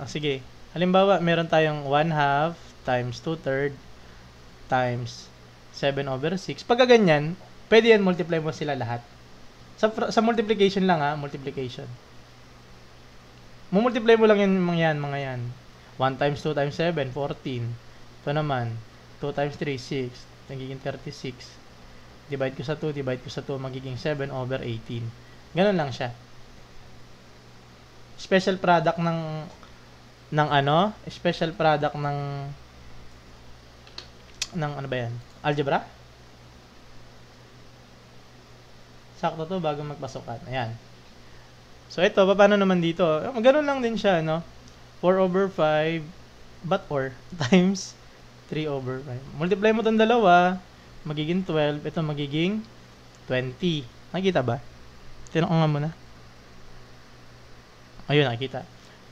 Sige. Halimbawa, meron tayong 1/2 times 2/3 times 7/6. Pagka ganyan, pwede yan multiply mo sila lahat. Sa multiplication lang multiplication. Multiply mo lang yan, mga yan. 1 times 2 times 7, 14. Ito naman, 2 times 3, 6. Nagiging 36. Divide ko sa 2, magiging 7/18. Ganun lang siya. Special product special product ng ano ba yan? Algebra? Sakto to bago magpasukan. Ayan. So ito, paano naman dito? Ganun lang din siya, no? 4/5 times 3/5. Multiply mo tong dalawa, magiging 12. Ito magiging 20. Nakikita ba? Tinanong nga muna. Ayun, nakikita.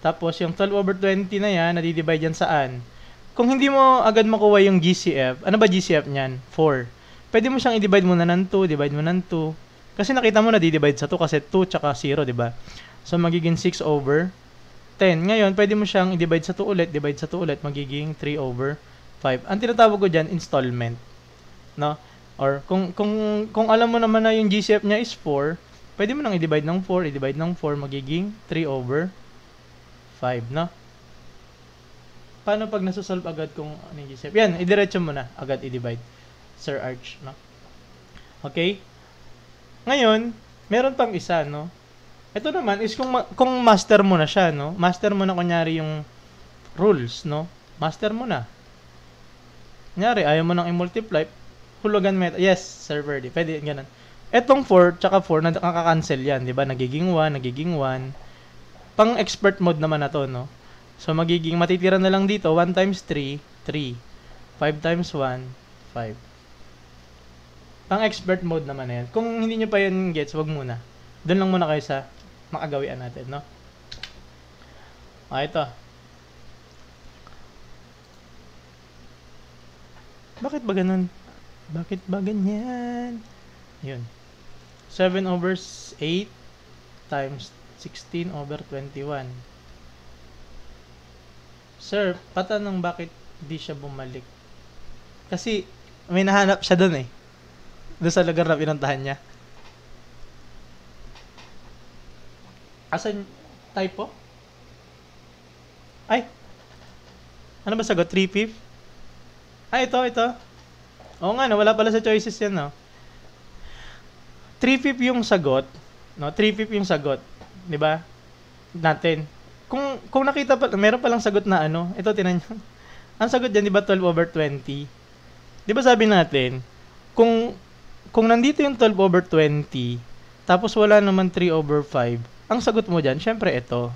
Tapos, yung 12/20 na yan, nadidivide yan saan? Kung hindi mo agad makuha yung GCF, ano ba GCF niyan? 4. Pwede mo siyang i-divide muna ng 2, divide mo ng 2. Kasi nakita mo nadidivide sa 2 kasi 2 tsaka 0, di ba? So, magiging 6/10. Ngayon, pwede mo siyang i-divide sa 2 ulit, divide sa 2 ulit, magiging 3/5. Ang tinatawag ko dyan, installment. No? Or, kung alam mo naman na yung GCF niya is 4, pwede mo nang i-divide ng 4, magiging 3/5, no? Paano pag nasa-solve agad kung ano yung GCF? Yan, idiretso mo na, agad i-divide. Sir Arch, no? Okay? Ngayon, meron pang isa, no? Ito naman is kung master mo na siya, no? Master mo na kunyari yung rules, no? Master mo na. Kunyari, ayaw mo nang i-multiply, hulugan method. Yes, Sir Verdi. Pwede, ganun. Etong 4, tsaka 4, nakaka-cancel yan, di ba? Nagiging 1. Pang expert mode naman na to, no? So, magiging matitira na lang dito, 1 times 3, 3. 5 times 1, 5. Pang expert mode naman na yan. Kung hindi nyo pa yan gets, wag muna. Doon lang muna kayo sa makagawian natin, no? Ito. Bakit ba ganun? Bakit ba ganyan? Yun. 7/8 times 16/21. Sir, patanong bakit di siya bumalik? Kasi may nahanap siya doon eh. Doon sa lugar na pinuntahan niya. Asan typo? Ay! Ano ba sagot? 3/5? Ay, ito. Oo nga, no? Wala pala sa choices yan, no? 3/5 yung sagot. No? 3/5 yung sagot. Diba? Natin. Kung nakita pa, meron palang sagot na ano. Ito, tinan nyo. Ang sagot dyan, diba 12/20? Diba sabi natin, kung nandito yung 12/20, tapos wala naman 3/5, ang sagot mo dyan, syempre ito.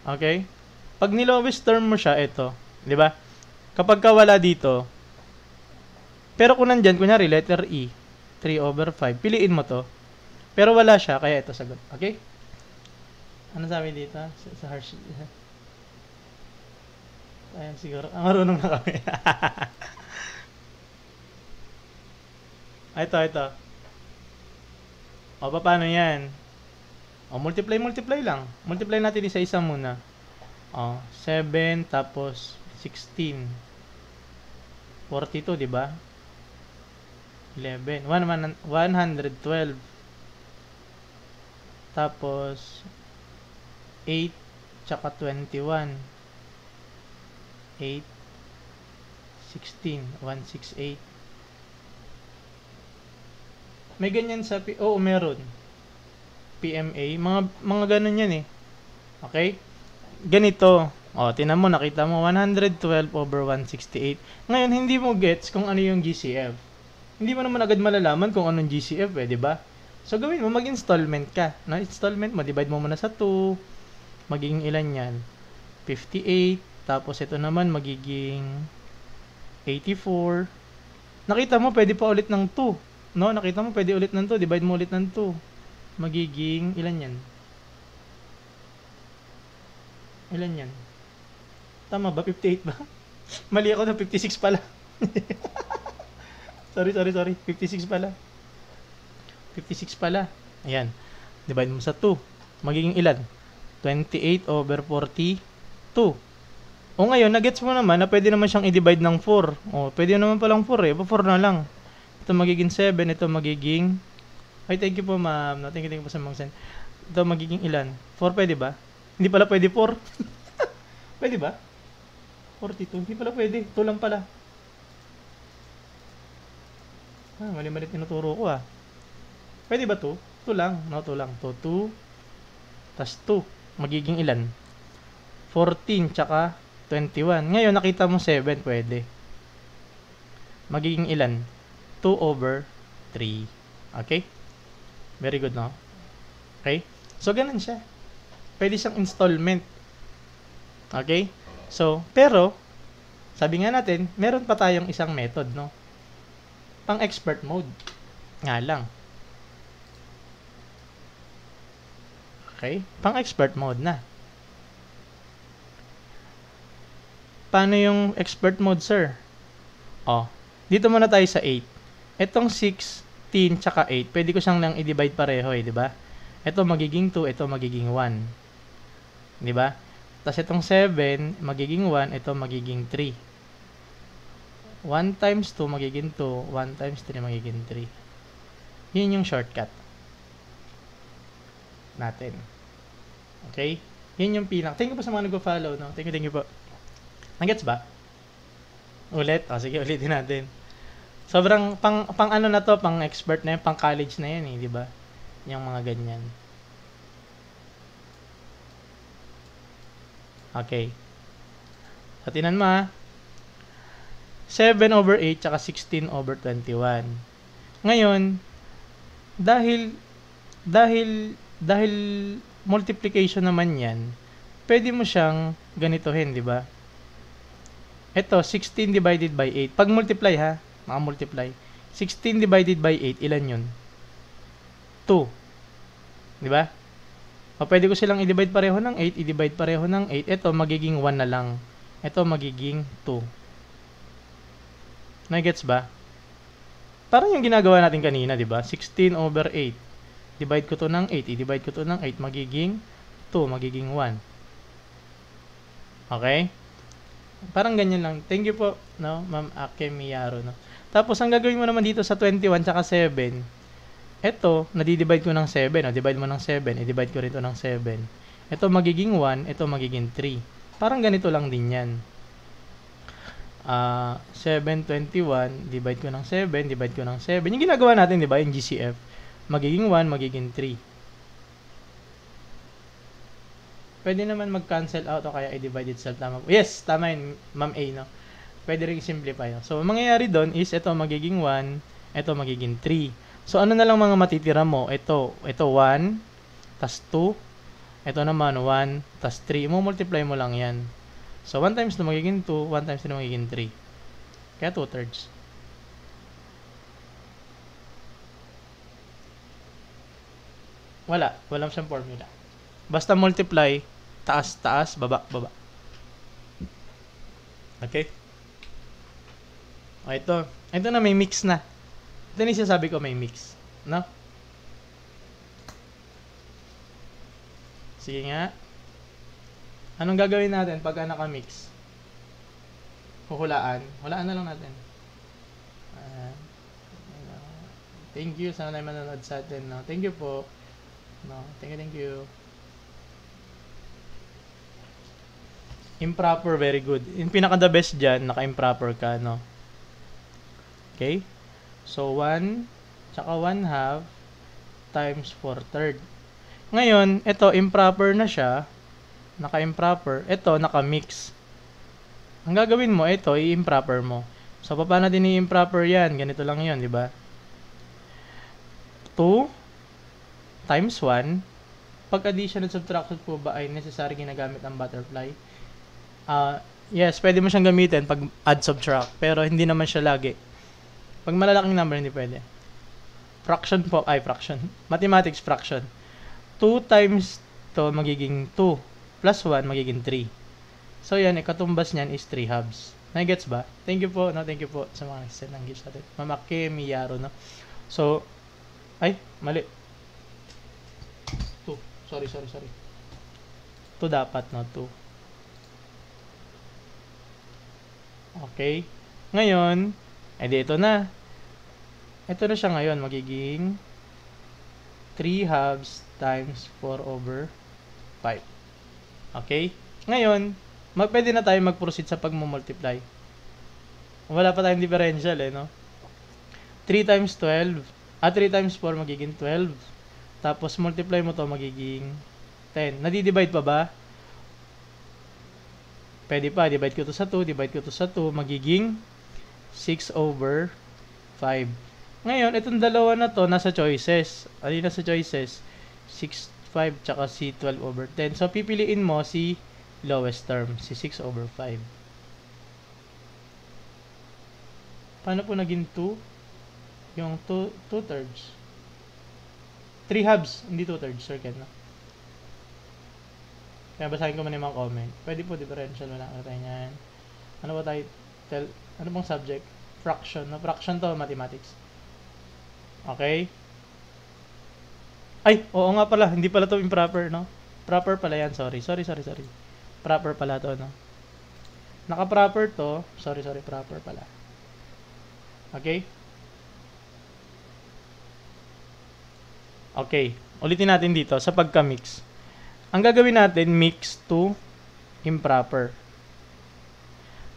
Okay? Pag nilowest term mo siya, ito. Diba? Kapag ka wala dito, pero kung nandyan, kunyari, letter E, 3/5, piliin mo to. Pero wala siya, kaya ito sagot. Okay? Ano sabi dito? Sa harsh. Ayan, siguro. Marunong na kami. Ito. O, paano yan? O, multiply lang. Multiply natin isa-isa muna. O, 7, tapos 16. 42, diba? 11. 112. Tapos 8 tsaka 21. 8 16 168. May ganyan sa meron. PMA, mga ganun yan eh. Okay? Ganito. Tinan mo, nakita mo 112/168. Ngayon, hindi mo gets kung ano yung GCF. Hindi mo naman agad malalaman kung anong GCF eh, di ba? So, gawin mo, mag-installment ka. No? Installment mo, divide mo muna sa 2. Magiging ilan yan? 58. Tapos, ito naman, magiging 84. Nakita mo, pwede pa ulit ng 2. No? Nakita mo, pwede ulit ng 2. Divide mo ulit ng 2. Magiging, ilan yan? Ilan yan? Tama ba? 58 ba? Mali ako na 56 pala. sorry. 56 pala. 56 pala. Ayan. Divide mo sa 2. Magiging ilan? 28 over 42. O ngayon, nagets mo naman na pwede naman siyang i-divide ng 4. O, pwede naman palang 4 eh. 4 na lang. Ito magiging 7. Ito magiging... Ay, thank you po ma'am. No, thank you po sa mga send. Ito magiging ilan? 4 pwede ba? Hindi pala pwede 4. Pwede ba? 42. Hindi pala pwede. 2 lang pala. Mali-mali tinuturo ko ah. Pwede ba 2? 2 lang. No, 2 lang. 2 tas 2. Magiging ilan? 14 tsaka 21. Ngayon, nakita mo 7. Pwede. Magiging ilan? 2 over 3. Okay? Very good, no? Okay? So, ganun siya. Pwede siyang installment. Okay? So, pero, sabi nga natin, meron pa tayong isang method, no? Pang expert mode. Nga lang. Okay? Pang expert mode na. Paano yung expert mode, sir? Oh, dito muna tayo sa 8. Etong 16 tsaka 8, pwede ko siyang lang i-divide pareho eh, di ba? Ito magiging 2, ito magiging 1. Di ba? Tapos itong 7, magiging 1, ito magiging 3. 1 times 2 magiging 2, 1 times 3 magiging 3. Yun yung shortcut natin. Okay? Yun yung pinaka. Thank you po sa mga nag-follow, no? Thank you po. Nagets ba? Ulit? O, sige, ulitin natin. Sobrang, pang ano na to, pang expert na yan, pang college na yan eh, di ba? Yung mga ganyan. Okay. So, tinan mo ha. 7 over 8, tsaka 16 over 21. Ngayon, dahil multiplication naman yan, pwede mo siyang ganitohin, di ba? Ito, 16 divided by 8. Pag multiply ha, maka-multiply. 16 divided by 8, ilan yun? 2. Di ba? O pwede ko silang i-divide pareho ng 8, i-divide pareho ng 8. Ito, magiging 1 na lang. Ito, magiging 2. Nagets ba? Parang yung ginagawa natin kanina, di ba? 16 over 8. Divide ko to ng 8, i-divide ko to ng 8, magiging 2, magiging 1. Okay? Parang ganyan lang. Thank you po, no, Ma'am Ake Miyaro, no. Tapos ang gagawin mo naman dito sa 21 tsaka 7, ito, nadi-divide ko ng 7, no. Divide mo ng 7, i-divide ko rito ng 7. Ito magiging 1, ito magiging 3. Parang ganito lang din 'yan. 721, divide ko ng 7, divide ko ng 7. Yung ginagawa natin, 'di ba, yung GCF, magiging 1, magiging 3. Pwede naman mag-cancel out o kaya i-divide itself. Tama po. Yes, tama yun, Ma'am A, no? Pwede rin simplify. No? So, mangyayari doon is ito magiging 1, ito magiging 3. So, ano na lang mga matitira mo? Ito 1, tas 2, ito naman 1, tas 3. Mo-multiply mo lang yan. So, 1 times 2 magiging 2, 1 times 3 magiging 3. Kaya 2/3. Walang siyang formula. Basta multiply, taas, taas, baba, baba. Okay? O, ito na may mix na. Ito na yung sinasabi ko may mix. No? Sige nga. Anong gagawin natin pagka naka-mix? Hulaan. Hulaan na lang natin. Thank you sa mga manonood sa atin. No? Thank you po. No? Thank you. Improper, very good. Yung pinaka-the best dyan, naka-improper ka, no? Okay? So, 1, tsaka 1/2 times 4/3. Ngayon, ito, improper na siya. Naka-improper. Ito, naka-mix. Ang gagawin mo, ito, i-improper mo. So, paano din i-improper yan? Ganito lang yun, di ba? 2 times 1. Pag addition at subtraction po ba ay necessary ginagamit ang butterfly? Yes, pwede mo siyang gamitin pag add subtract, pero hindi naman siya lagi. Pag malalaking number, hindi pwede. Fraction po, fraction. Mathematics fraction. 2 times to magiging 2, plus 1 magiging 3. So yan, ikatumbas niyan is 3 halves. Nagets ba? Thank you po, no? Thank you po sa mga nag-send ng gifts natin. Mama Ke Miyaro, no? So, mali. Sorry. 2 dapat, no? 2. Okay. Ngayon, edi ito na. Ito na siya ngayon. Magiging 3 halves times 4 over 5. Okay? Ngayon, pwede na tayo mag-proceed sa pag-multiply. Wala pa tayong differential no? 3 times 12. 3 times 4 magiging 12. Tapos, multiply mo to magiging 10. Nadi-divide pa ba? Pwede pa. Divide ko to sa 2. Divide ko to sa 2. Magiging 6 over 5. Ngayon, itong dalawa na to, nasa choices. Ano yung nasa choices? 6, 5, tsaka si 12 over 10. So, pipiliin mo si lowest term, si 6 over 5. Paano po naging 2? Yung 2/3. 3 halves, hindi 2/3, circle na. Kaya basahin ko muna yung mga comment. Pwede po differential mo lang. Ano ba tayo? Ano bang subject? Fraction. No? Fraction to, mathematics. Okay? Ay, oo nga pala. Hindi pala to improper, no? Proper pala yan. Sorry. Proper pala to, no? Naka-proper to. Sorry. Proper pala. Okay? Okay. Ulitin natin dito sa pagka-mix. Ang gagawin natin, mix to improper.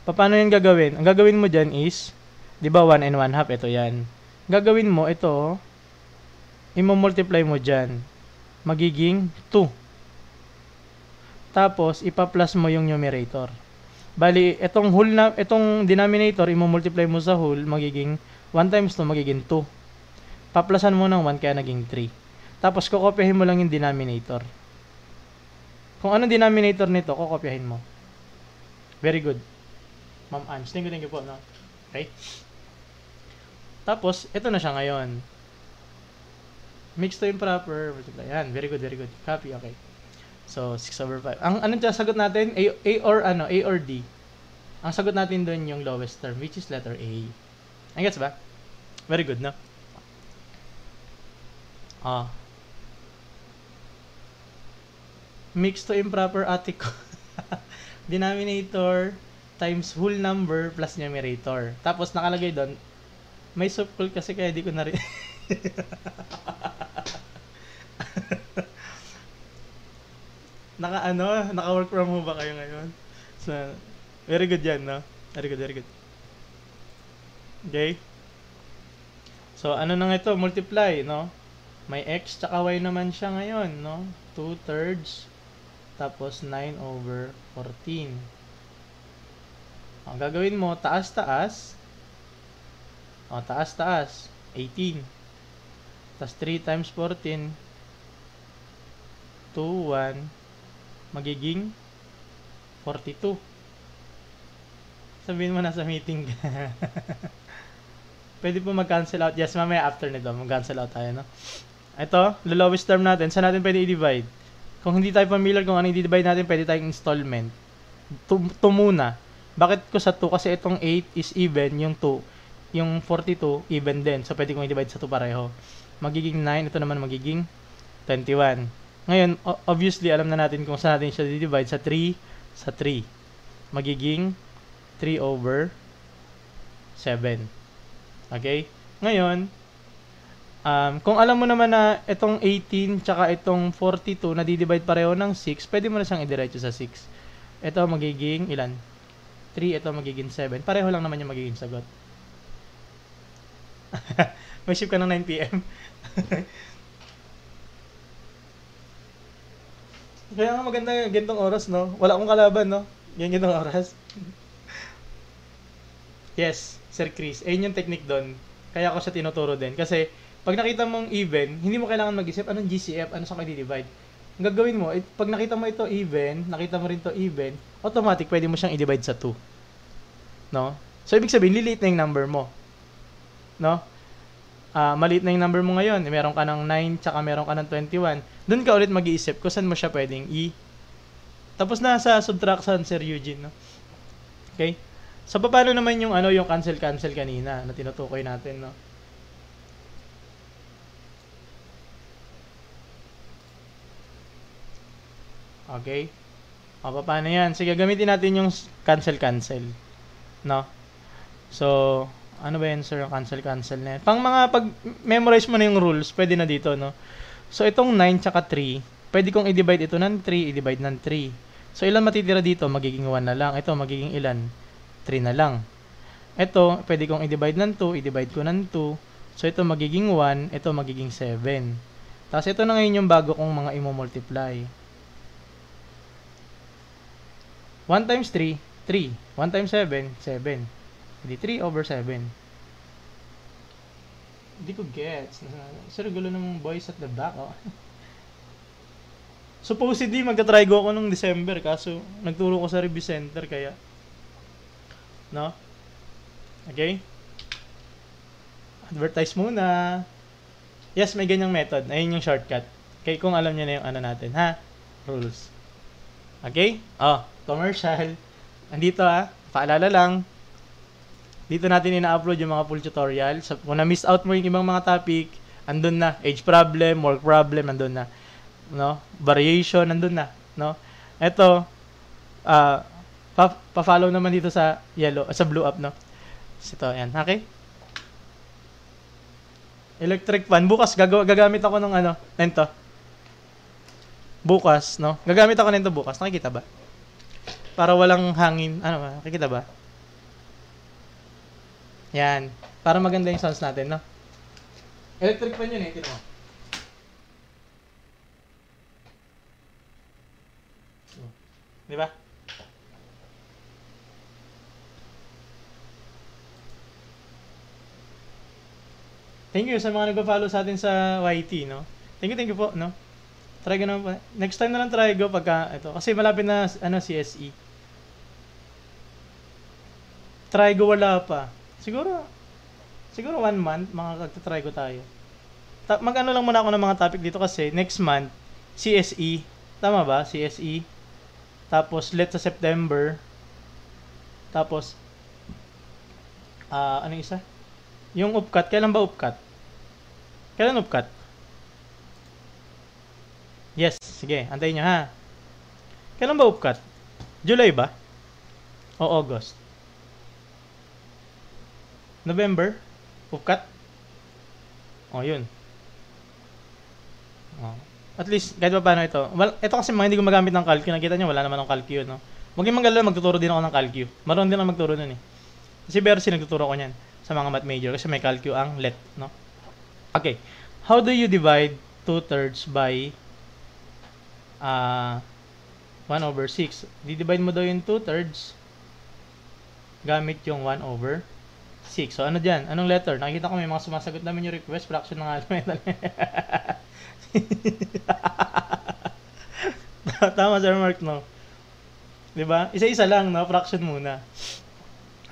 Paano yan gagawin? Ang gagawin mo dyan is, di ba 1 and 1/2, ito yan. Gagawin mo, ito, i-multiply mo dyan. Magiging 2. Tapos, ipa-plus mo yung numerator. Bali, itong denominator, i-multiply mo sa whole, magiging 1 times 2, magiging 2. Paplasan mo ng 1, kaya naging 3. Tapos, kokopyahin mo lang yung denominator. Kung anong denominator nito, kokopyahin mo. Very good. Ma'am Ange, thank you po, no? Okay? Tapos, ito na siya ngayon. Mix to improper, multiply. Yan, very good. Copy, okay. So, 6 over 5. Anong sagot natin? A or D? Ang sagot natin doon yung lowest term, which is letter A. Ang gets ba? Very good, no? Mix to improper, ate ko. Denominator times whole number plus numerator. Tapos, nakalagay doon, may subcall kasi kaya di ko na rin. Naka-work from home ba kayo ngayon? So, very good yan, no? Very good. Okay? So, ano na nga ito? Multiply, no? May x tsaka y naman siya ngayon, no? 2/3 tapos 9 over 14. Ang gagawin mo, taas-taas. Taas-taas. 18. Tapos 3 times 14. 2, 1. Magiging 42. Sabihin mo na sa meeting. Pwede po mag-cancel out. Yes, mamaya after nito, mag-cancel out tayo, no? Ito, the lowest term natin. Saan natin pwede i-divide? Kung hindi tayo familiar kung ano i-divide natin, pwede tayong installment. 2 muna. Bakit ko sa 2? Kasi itong 8 is even, yung 2. Yung 42, even din. So, pwede kong i-divide sa 2 pareho. Magiging 9. Ito naman magiging 21. Ngayon, obviously, alam na natin kung saan natin siya i-divide. Sa 3, sa 3. Magiging 3 over 7. Okay? Ngayon, kung alam mo naman na itong 18 tsaka itong 42 na-divide pareho ng 6, pwede mo na siyang idiretso sa 6. Ito magiging ilan? 3, ito magiging 7. Pareho lang naman yung magiging sagot. May shift ka ng 9 PM. Kaya nga maganda yung gantong oras, no? Wala akong kalaban, no? Yung gantong oras. Yes, Sir Chris. Ayun yung technique doon. Kaya ako siya tinuturo din. Kasi, pag nakita mong even, hindi mo kailangan mag-isip, anong GCF, ano sa kayo di-divide. Ang gagawin mo, pag nakita mo ito even, nakita mo rin ito even, automatic, pwede mo siyang i-divide sa 2. No? So, ibig sabihin, liliit na yung number mo. No? Maliit na yung number mo ngayon. Meron ka ng 9, tsaka meron ka ng 21. Doon ka ulit mag-iisip kung saan mo siya pwedeng Tapos na sa subtraction, Sir Eugene. No? Okay? So, paano naman yung, yung cancel kanina na tinutukoy natin, no? Okay? O, paano yan? Sige, gamitin natin yung cancel. No? So, ano ba yan, sir? Yung cancel na yan. Pang mga pag-memorize mo na yung rules, pwede na dito, no? So, itong 9 tsaka 3, pwede kong i-divide ito ng 3, i-divide ng 3. So, ilan matitira dito? Magiging 1 na lang. Ito, magiging ilan? 3 na lang. Ito, pwede kong i-divide ng 2, i-divide ko ng 2. So, ito magiging 1, ito magiging 7. Tapos, ito na ngayon yung bago kong mga i-multiply. 1 times 3, 3. 1 times 7, 7. Hindi, 3 over 7. Hindi ko gets. Sir, gulo ng boys at the back, oh. Supposedly, magta-try-go ako nung December, kaso nagturo ko sa review center, kaya. No? Okay? Advertise muna. Yes, may ganyang method. Ayun yung shortcut. Okay, kung alam niyo na yung ano natin, ha? Rules. Okay? Oh, commercial. Andito, ha? Paalala lang. Dito natin ina-upload yung mga full tutorial. So, kung na-miss out mo yung ibang mga topic, andun na. Age problem, work problem, andun na. No? Variation, andun na. No? Ito, pa-follow naman dito sa yellow, sa blue up, no? Ito, yan. Okay? Electric fan. Bukas, gagamit ako ng ano, nito. Bukas, no? Gagamit ako nito bukas. Nakikita ba? Para walang hangin. Ano ba? Nakikita ba? Yan. Para maganda yung sounds natin, no? Electric fan yun eh. Tignan mo. Di ba? Thank you sa mga nagpa-follow sa atin sa YT, no? Thank you po, no? Try ko naman po. Next time na lang try ko pagka ito. Kasi malapit na, ano, CSE. Try ko wala pa. Siguro 1 month, magta-try ko tayo. Mag-ano lang muna ako ng mga topic dito kasi next month, CSE. Tama ba? CSE. Tapos, let's sa September. Tapos, ano isa? Yung UPCAT. Kailan ba UPCAT? Kailan UPCAT? Yes, sige. Antayin nyo, ha? Kailan ba UPCAT? July ba? O August? November? UPCAT? O, yun. O. At least, kahit pa paano ito. Well, ito kasi mga hindi ko magamit ng calcu. Nakita nyo, wala naman ng calcu, no? Huwag yung magalala, magtuturo din ako ng calcu. Maroon din ako magturo nun, eh. Si Bercy, nagtuturo ko niyan sa mga math major kasi may calcu ang let, no? Okay. How do you divide 2/3 by 1/6? Di-divide mo daw yung 2/3 gamit yung 1/6. So, ano dyan? Anong letter? Nakikita ko may mga sumasagot namin yung request. Fraction ng element. Tama, Sir Mark, no? Diba? Isa-isa lang, no? Fraction muna.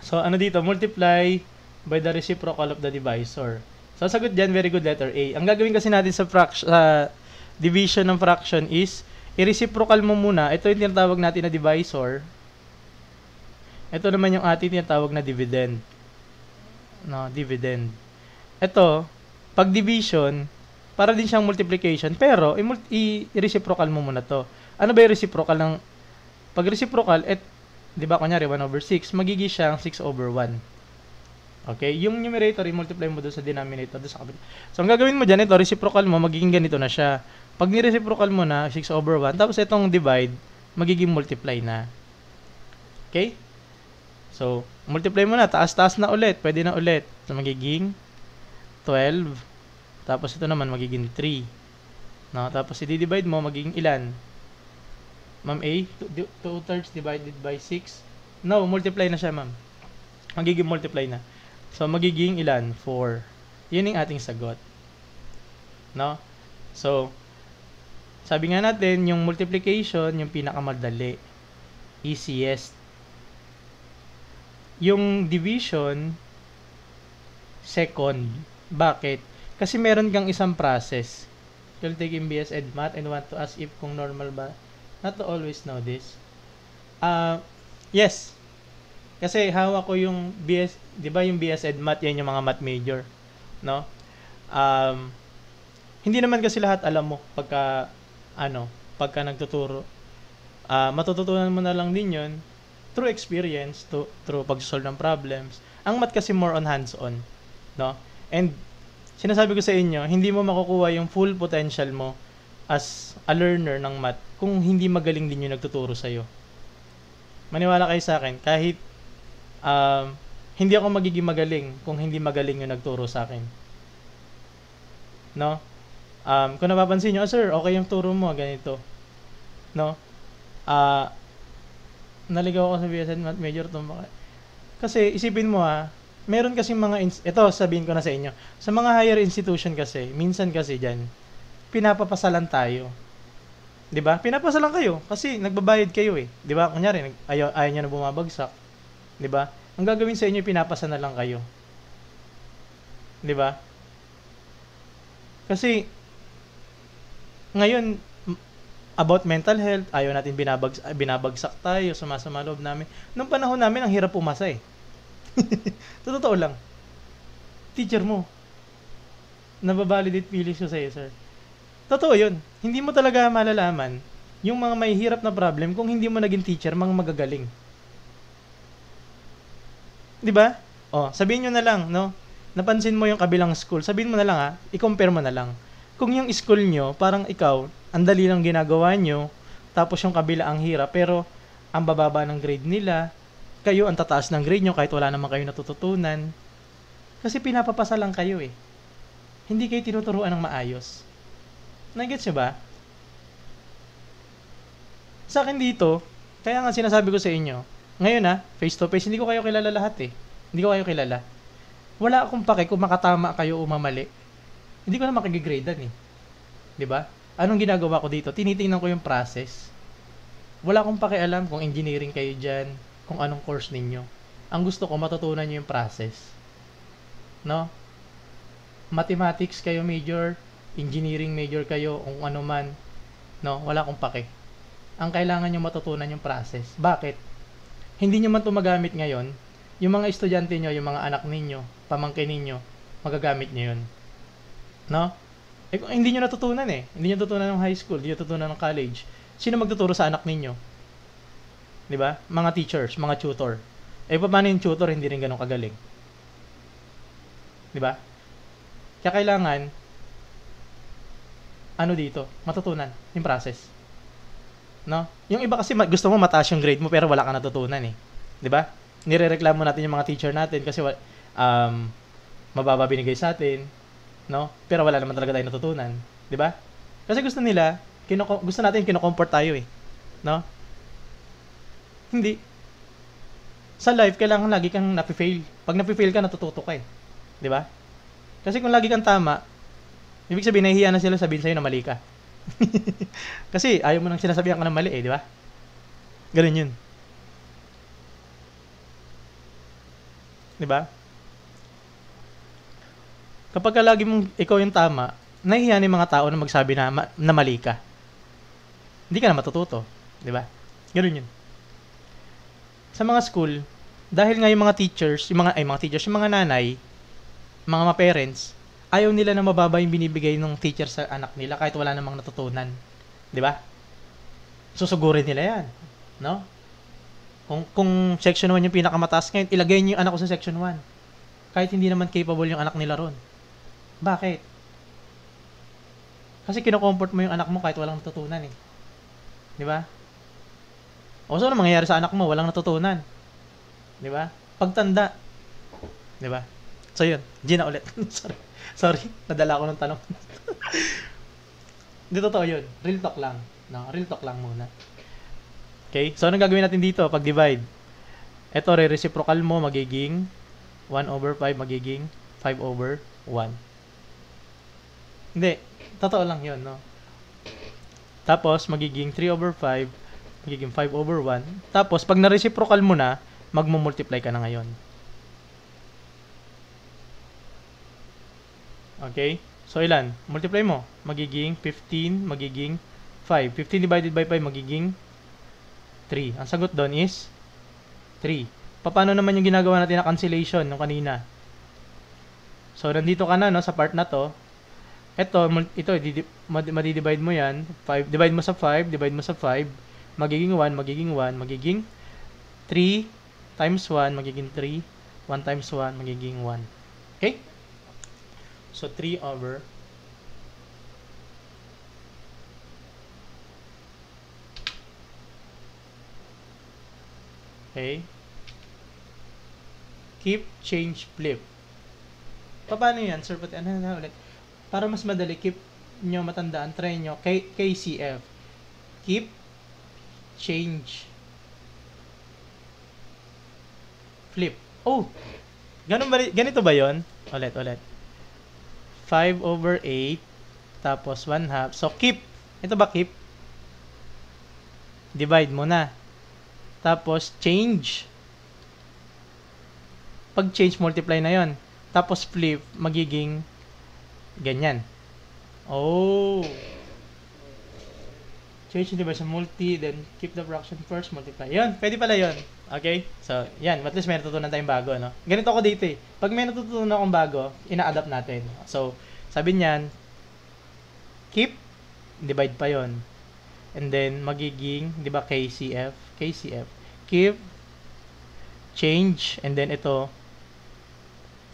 So, ano dito? Multiply by the reciprocal of the divisor. So, sagot dyan, very good, letter A. Ang gagawin kasi natin sa division ng fraction is, i-reciprocal mo muna. Ito yung tinatawag natin na divisor. Ito naman yung ating tinatawag na dividend. No, dividend. Ito, pag division, para din siyang multiplication, pero i-reciprocal mo muna to. Ano ba yung reciprocal ng, pag reciprocal, di ba, kunyari, 1/6, magiging siyang 6/1. Okay? Yung numerator, i-multiply mo doon sa denominator, doon sa kapit. So, ang gagawin mo dyan, ito, reciprocal mo, magiging ganito na siya. Pag ni-reciprocal mo na, 6/1, tapos itong divide, magiging multiply na. Okay? So, multiply mo na, taas-taas na ulit, pwede na ulit. So, magiging 12. Tapos ito naman magiging 3. No? Tapos i-divide mo magiging ilan? Ma'am A, 2/3 divided by 6. No, multiply na siya, ma'am. Magiging multiply na. So magiging ilan? 4. 'Yun yung ating sagot. No? So sabi nga natin, yung multiplication yung pinakamadali. Easiest. Yung division second. Bakit? Kasi meron kang isang process. You'll take MBS Ed Math and want to ask if kung normal ba. Not to always know this. Yes. Kasi hawak ko yung BS, di ba yung BS Ed Math, yan yung mga math major. No? Hindi naman kasi lahat alam mo pagka nagtuturo. Matututunan mo na lang din yun through experience, through pag-solve ng problems. Ang math kasi more on hands-on, no? And sinasabi ko sa inyo, hindi mo makukuha yung full potential mo as a learner ng math kung hindi magaling din yung nagtuturo sa'yo. Maniwala kayo sa akin, kahit hindi ako magiging magaling kung hindi magaling yung nagturo sa akin. No? Kung napapansin nyo, sir, okay yung turo mo, ganito. No? Naligaw ako sa BSN Math Major to. Kasi isipin mo meron kasi ito sabihin ko na sa inyo. Sa mga higher institution kasi, minsan kasi diyan pinapapasalan tayo. 'Di ba? Pinapasalan kayo kasi nagbabayad kayo 'Di ba? Kunyari, ayaw niyo na bumabagsak. 'Di ba? Ang gagawin sa inyo, pinapasa na lang kayo. 'Di ba? Kasi ngayon about mental health, ayaw natin binabagsak tayo, sumasama loob namin. Nung panahon namin, ang hirap pumasa Totoo lang. Teacher mo, nababalidate feelings ko sa'yo, sir. Totoo yun. Hindi mo talaga malalaman yung mga may hirap na problem kung hindi mo naging teacher, mga magagaling. Diba? Sabihin nyo na lang, no? Napansin mo yung kabilang school, sabihin mo na lang i-compare mo na lang. Kung yung school nyo, parang ikaw, ang dali lang ginagawa nyo, tapos yung kabila ang hirap, pero ang bababa ng grade nila, kayo ang tataas ng grade nyo kahit wala naman kayo natututunan. Kasi pinapapasa lang kayo Hindi kayo tinuturuan ng maayos. Nagets nyo ba? Sa akin dito, kaya nga sinasabi ko sa inyo, ngayon face to face, hindi ko kayo kilala lahat Hindi ko kayo kilala. Wala akong pake kung makatama kayo o mamali. Hindi ko na makigigradean 'Di ba? Anong ginagawa ko dito? Tinitingnan ko yung process. Wala akong pakialam kung engineering kayo dyan, kung anong course ninyo. Ang gusto ko, matutunan nyo yung process. No? Mathematics kayo major, engineering major kayo, kung ano man. No? Wala akong pake. Ang kailangan nyo matutunan yung process. Bakit? Hindi nyo man ito magamit ngayon, yung mga estudyante nyo, yung mga anak ninyo, pamangkin ninyo, magagamit nyo yun. No? Kung hindi nyo natutunan Hindi nyo natutunan ng high school, hindi nyo natutunan ng college. Sino magtuturo sa anak ninyo? 'Di ba? Mga teachers, mga tutor. Paano yung tutor hindi rin ganun kagaling? 'Di ba? Kaya kailangan dito, matutunan yung process. No? Yung iba kasi gusto mo mataas yung grade mo pero wala kang natutunan 'Di ba? Nirereklamo natin yung mga teacher natin kasi mababa binigay sa atin. No? Pero wala naman talaga tayong natutunan, 'di ba? Kasi gusto nila, gusto natin kino-comfort tayo no? Hindi. Sa life kailangan lagi kang napi-fail. Pag napi-fail ka, natututo ka 'di ba? Kasi kung lagi kang tama, ibig sabihin nahihiya na sila sabihin sa'yo na mali ka. Kasi ayaw mo nang sinasabihan ka ng mali 'di ba? Ganun 'yun. 'Di ba? Kapag lagi mong ikaw yung tama, nahihiya yung mga tao na magsabi na mali ka. Hindi ka na matututo. 'Di ba? Ganoon yun. Sa mga school, dahil nga yung mga teachers, yung mga nanay, mga parents, ayaw nila na mababa yung binibigay ng teacher sa anak nila kahit wala namang natutunan. 'Di ba? Susugurin nila yan. No? Kung section 1 yung pinakamataas ngayon, ilagay niyo yung anak ko sa section 1. Kahit hindi naman capable yung anak nila ron. Bakit? Kasi kino-comfort mo yung anak mo kahit walang natutunan 'Di ba? O so ano mangyayari sa anak mo? Walang natutunan. 'Di ba? Pagtanda. 'Di ba? So yun, Gina ulit. Sorry, nadala ko ng tanong. Hindi totoo yun. Real talk lang. No? Real talk lang muna. Okay? So anong gagawin natin dito pag divide? Ito, re-reciprocal mo magiging 1/5 magiging 5/1. Hindi, totoo lang yun, no? Tapos, magiging 3/5, magiging 5/1. Tapos, pag na-reciprocal mo na, magmumultiply ka na ngayon. Okay? So, ilan? Multiply mo. Magiging 15, magiging 5. 15 divided by 5, magiging 3. Ang sagot doon is 3. Paano naman yung ginagawa natin na cancellation nung kanina? So, nandito ka na, no, sa part na to. Ito, madidivide mo yan. 5, divide mo sa 5, divide mo sa 5. magiging 1, magiging 1, magiging 3 times 1, magiging 3, 1 times 1, magiging 1. Okay? So, 3 over okay. Keep, change, flip. Paano yan, sir? Pati ano na ulit? Para mas madali, keep nyo matandaan, try nyo, KCF. Keep, change, flip. Oh! Ganito ba yon? Ulit. 5 over 8, tapos 1 half. So, keep. Ito ba keep? Divide mo na. Tapos, change. Pag change, multiply na yon. Tapos, flip, magiging ganyan. Oh! Change yung division multi, then keep the fraction first, multiply. Yun, pwede pala yun. Okay? So, yan. At least may natutunan tayong bago, no? Ganito ako dito eh. Pag may natutunan akong bago, ina-adapt natin. So, sabi niyan, keep, divide pa yon. And then, magiging, di ba, KCF, keep, change, and then ito,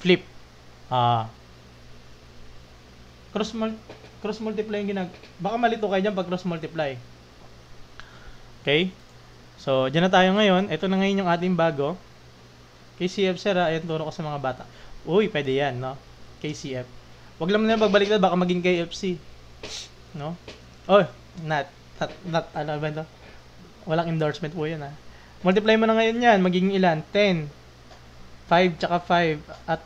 flip. Cross multiply yung baka malito kayo dyan pag cross multiply. Okay? So, dyan na tayo ngayon. Ito na ngayon yung ating bago. KCF, sir, ayan, turo ko sa mga bata. Uy, pwede yan, no? KCF. Wag lang na pagbalik na, baka maging KFC. No? Oh, not, ano ba ito? Walang endorsement po yan, ha? Multiply mo na ngayon yan. Magiging ilan? 10. 5 tsaka 5. At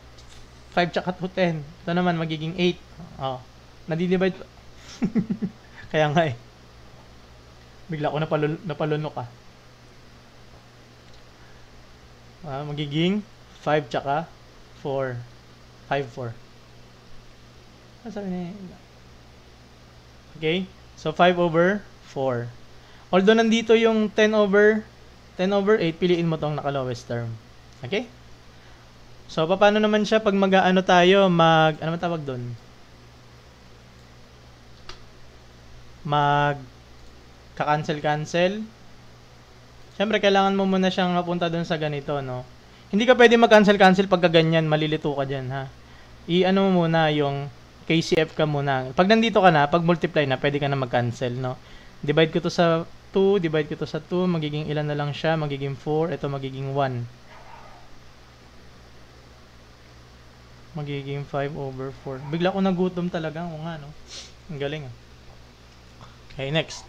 5 tsaka 10. Ito naman, magiging 8. Oh. Nadidivide. Kaya nga eh. Bigla ko napalunok ah. Magiging 5 tsaka 4. 5, 4. Ano sabi niya? Okay? So, 5 over 4. Although nandito yung 10 over 8, piliin mo tong naka-lowest term. Okay? So, paano naman siya pag mag-ano tayo, ano man tawag doon? Kaka-cancel. Siyempre, kailangan mo muna siyang mapunta doon sa ganito, no? Hindi ka pwede mag-cancel pagka ganyan, malilito ka dyan, ha? I-ano mo muna yung KCF ka muna. Pag nandito ka na, pag multiply na, pwede ka na mag-cancel, no? Divide ko to sa 2, divide ko to sa 2, magiging ilan na lang siya, magiging 4, ito magiging 1. Magiging 5 over 4. Bigla ko nagutom talaga, o nga, no? Ang galing, ah. Okay, next.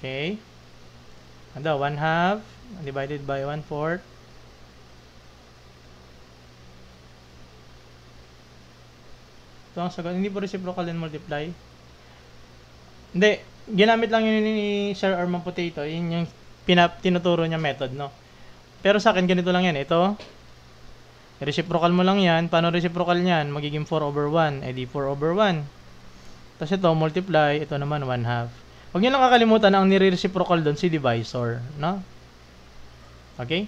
Okay. Ano, 1/2 divided by 1/4. Ito ang sagot. Hindi po reciprocal and multiply. Hindi. Ginamit lang yun ni Sir Armand Potato. Yun yung tinuturo niya method, no? Pero sa akin, ganito lang yan. Ito, reciprocal mo lang yan. Paano reciprocal niyan? Magiging 4 over 1. Eh di 4 over 1. Tapos ito, multiply. Ito naman, 1/2. Huwag nyo lang kakalimutan na ang nire-reciprocal doon si divisor. No? Okay?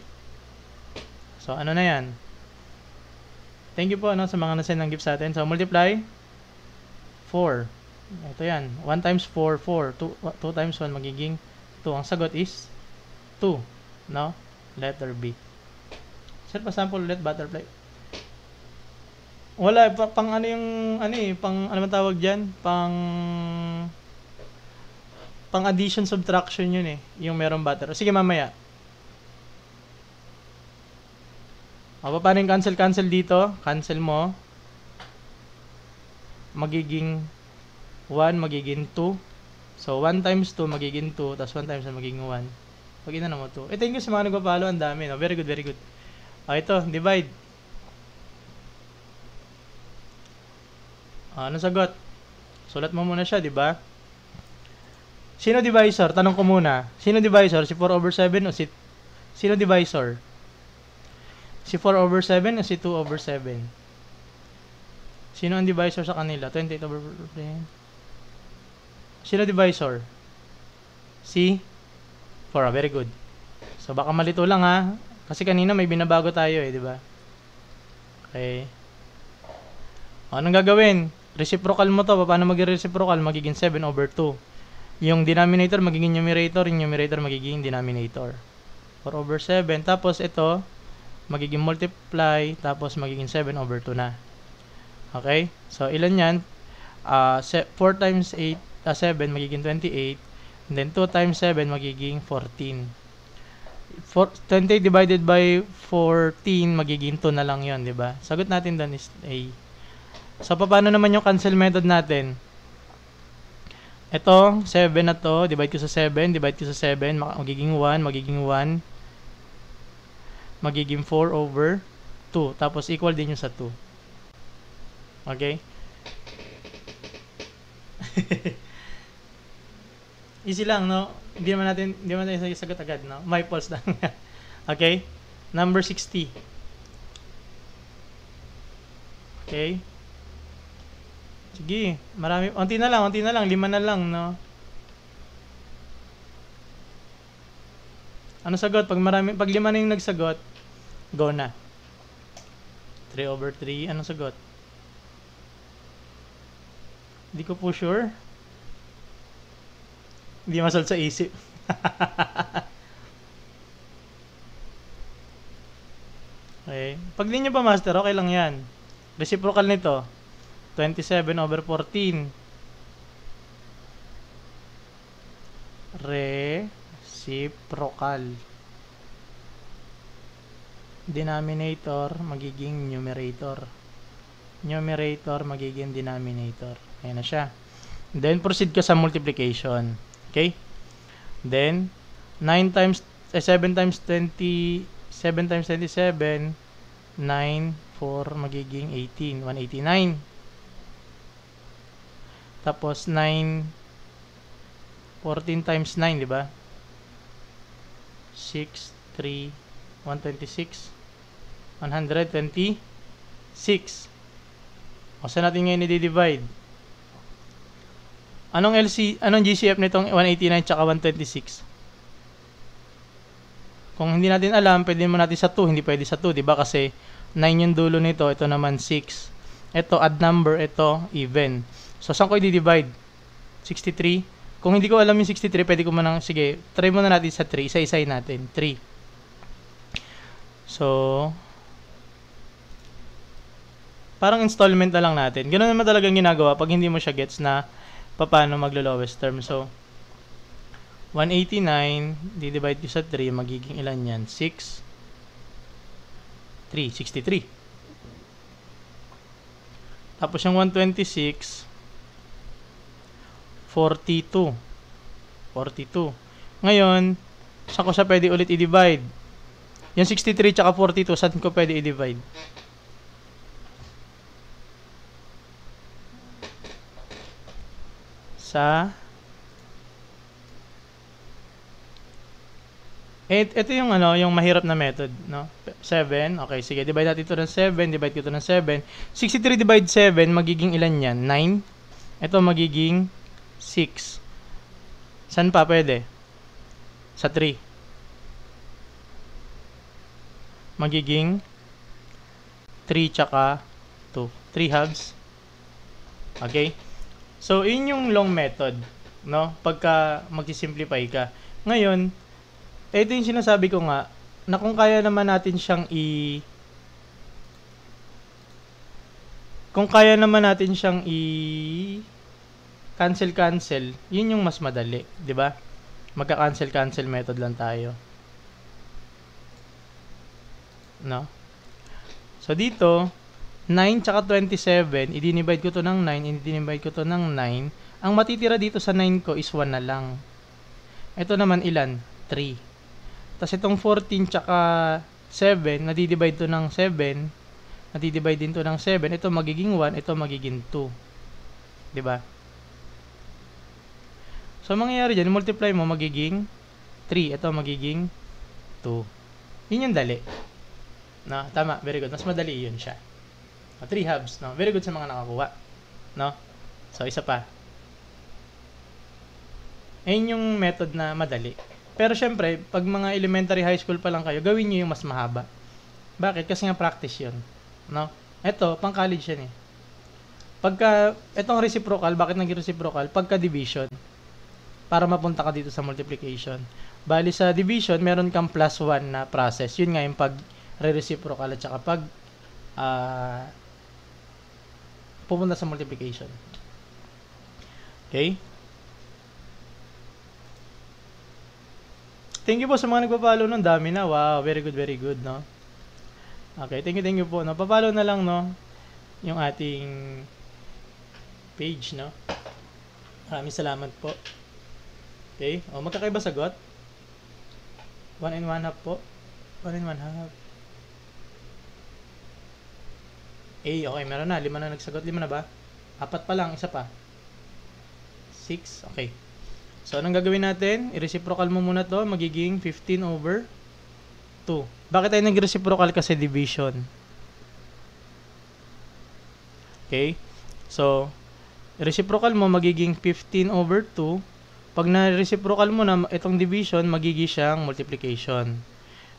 So, ano na yan? Thank you po no, sa mga nasend ng gift sa atin. So, multiply. 4. Ito yan. 1 times 4, 4. 2 times 1, magiging 2. Ang sagot is 2. No? Letter B. Sir, pa-sample ulit, butterfly. Wala, pang ano yung, pang, ano man tawag dyan? Pang addition, subtraction yun eh. Yung merong butterfly. Sige, mamaya. O, paano yung cancel dito? Cancel mo. Magiging 1, magiging 2. So, 1 times 2, magiging 2. Tapos 1 times 1, magiging 1. Pag ina mo 2. Thank you sa mga nagpapalo. Ang dami, no? Very good, very good. Ito, divide. Anong sagot? Sulat mo muna siya, di ba? Sino divisor? Tanong ko muna. Sino divisor? Si 4 over 7 o si... Sino divisor? Si 4 over 7 o si 2 over 7? Sino ang divisor sa kanila? 28 over 10. Sino divisor? Si 4. Very good. So, baka malito lang ha. Kasi kanina may binabago tayo eh, di ba? Okay. Anong gagawin? Reciprocal mo to. Paano mag-reciprocal? Magiging 7 over 2. Yung denominator magiging numerator, yung numerator magiging denominator. 4 over 7. Tapos ito, magiging multiply, tapos magiging 7 over 2 na. Okay? So, ilan yan? 4 times 8, 7 magiging 28. And then 2 times 7 magiging 14. 28 divided by 14 magiging 2 na lang yon, di ba? Sagot natin doon is A. So, paano naman yung cancel method natin? Ito, 7 na to, divide ko sa 7, divide ko sa 7, magiging 1, magiging 1, magiging 4 over 2. Tapos, equal din yung sa 2. Okay? Easy lang, no? Hindi naman natin sagot agad, no? May pulse lang. Okay? Number 60. Okay? Sige, marami. Unti na lang, 5 na lang, no? Ano sagot? Pag 5 na yung nagsagot, go na. 3 over 3, anong sagot? Hindi ko po sure. Hindi masal sa isip. Okay. Pag di nyo pa master, okay lang yan. Reciprocal nito. 27 over 14. Reciprocal. Denominator magiging numerator. Numerator magiging denominator. Ayan na siya. Then, proceed ka sa multiplication. Okay? Then, 7 times 20, 7 times 27, 9, 4, magiging 18, 189. Tapos, 9, 14 times 9, di ba? 6, 3, 126, 126. O, saan natin ngayon i-divide? Anong GCF nitong 189 tsaka 126? Kung hindi natin alam, pwede mo natin sa 2, hindi pwede sa 2, di ba? Kasi 9 yung dulo nito, ito naman 6. Ito odd number, ito even. So saan ko i-divide? 63. Kung hindi ko alam yung 63, pwede ko manang, sige, try muna natin sa 3, isa-isay natin, 3. So parang installment na lang natin. Ganoon naman talagang ginagawa pag hindi mo siya gets na paano maglo-lowest term. So, 189, di-divide ko sa 3, magiging ilan yan? 6, 3, 63. Tapos yung 126, 42. 42. Ngayon, saan ko siya pwede ulit i-divide? Yung 63 tsaka 42, saan ko pwede i-divide? Ito yung yung mahirap na method, no? 7. Okay, sige, divide natin ito ng 7, divide ko ito ng 7. 63 divide 7, magiging ilan yan? 9. Ito magiging 6. Saan pa pwede? Sa 3. Magiging 3 tsaka 2. 3 halves. Okay? So, yun yung long method, no? Pagka magsisimplify ka. Ngayon, ito yung sinasabi ko nga, na kung kaya naman natin siyang cancel, yun yung mas madali, di ba? Magka-cancel method lang tayo. No? So, dito, 9 tsaka 27, i-divide ko to ng 9, i-divide ko to ng 9. Ang matitira dito sa 9 ko is 1 na lang. Ito naman ilan? 3. Tapos itong 14 tsaka 7, nadidivide to ng 7, nadidivide din to ng 7. Ito magiging 1, ito magiging 2. Diba? So, mangyayari dyan, multiply mo, magiging 3. Ito magiging 2. Yun yung dali. No? Tama, very good. Mas madali yun siya. 3 halves, no? Very good sa mga nakakuha. No? So, isa pa. Ayun yung method na madali. Pero syempre, pag mga elementary high school pa lang kayo, gawin nyo yung mas mahaba. Bakit? Kasi nga practice yun. No? Ito, pang college yan eh. Pagka, itong reciprocal, bakit naging reciprocal? Pagka division. Para mapunta ka dito sa multiplication. Bali sa division, meron kang plus 1 na process. Yun nga yung pag re-reciprocal at saka pag pupunta sa multiplication. Okay? Thank you po sa mga nagpa-follow nun. Dami na. Wow, very good, no? Okay, thank you po, no? Pa-follow na lang, no? Yung ating page, no? Maraming salamat po. Okay? O, magkakaiba sagot? 1 and 1 half po. 1 and 1 half. Okay, meron na. 5 na nagsagot. 5 na ba? 4 pa lang. Isa pa. 6. Okay. So, anong gagawin natin? I-reciprocal mo muna to. Magiging 15 over 2. Bakit tayo nag-reciprocal? Kasi division. Okay? So, reciprocal mo magiging 15 over 2. Pag na-reciprocal mo na itong division, magiging siyang multiplication.